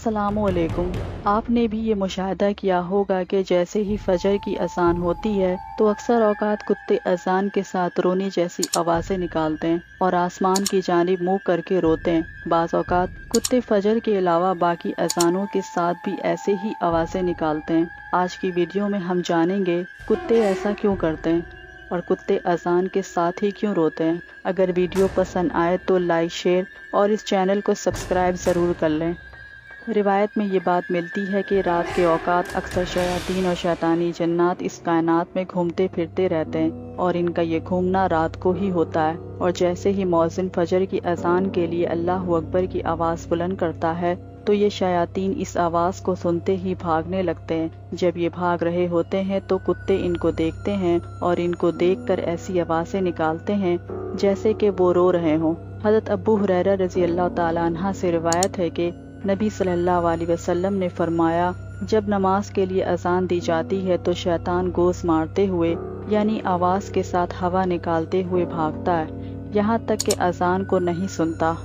अस्सलामुअलैकुम। आपने भी ये मुशाहिदा किया होगा कि जैसे ही फजर की अजान होती है तो अक्सर औकात कुत्ते अजान के साथ रोने जैसी आवाज़ें निकालते हैं और आसमान की जानिब मुँह करके रोते हैं। बाज़ औकात कुत्ते फजर के अलावा बाकी अजानों के साथ भी ऐसे ही आवाज़ें निकालते हैं। आज की वीडियो में हम जानेंगे कुत्ते ऐसा क्यों करते हैं और कुत्ते अजान के साथ ही क्यों रोते हैं। अगर वीडियो पसंद आए तो लाइक, शेयर और इस चैनल को सब्सक्राइब ज़रूर कर लें। रिवायत में ये बात मिलती है कि रात के औकात अक्सर शयातीन और शैतानी जन्नात इस कायनात में घूमते फिरते रहते हैं और इनका ये घूमना रात को ही होता है। और जैसे ही मौज़िन फजर की अजान के लिए अल्लाह अकबर की आवाज़ बुलंद करता है तो ये शयातीन इस आवाज़ को सुनते ही भागने लगते हैं। जब ये भाग रहे होते हैं तो कुत्ते इनको देखते हैं और इनको देखकर ऐसी आवाज़ें निकालते हैं जैसे कि वो रो रहे हों। हज़रत अबू हुरैरा रज़ी अल्लाह ताला अन्हा से रिवायत है कि नबी सल्लल्लाहु अलैहि वसल्लम ने फरमाया, जब नमाज के लिए अजान दी जाती है तो शैतान गोस मारते हुए यानी आवाज़ के साथ हवा निकालते हुए भागता है, यहाँ तक कि अजान को नहीं सुनता।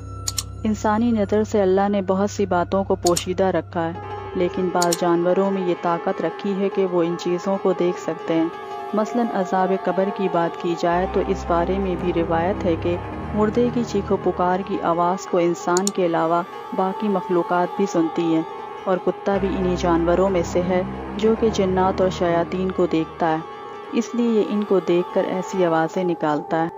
इंसानी नज़र से अल्लाह ने बहुत सी बातों को पोशीदा रखा है, लेकिन बाज़ जानवरों में ये ताकत रखी है कि वो इन चीज़ों को देख सकते हैं। मसलन अज़ाब कब्र की बात की जाए तो इस बारे में भी रिवायत है कि मुर्दे की चीखो पुकार की आवाज़ को इंसान के अलावा बाकी मखलूक़ात भी सुनती हैं और कुत्ता भी इन्हीं जानवरों में से है जो कि जिन्नात और शयातीन को देखता है, इसलिए ये इनको देखकर ऐसी आवाज़ें निकालता है।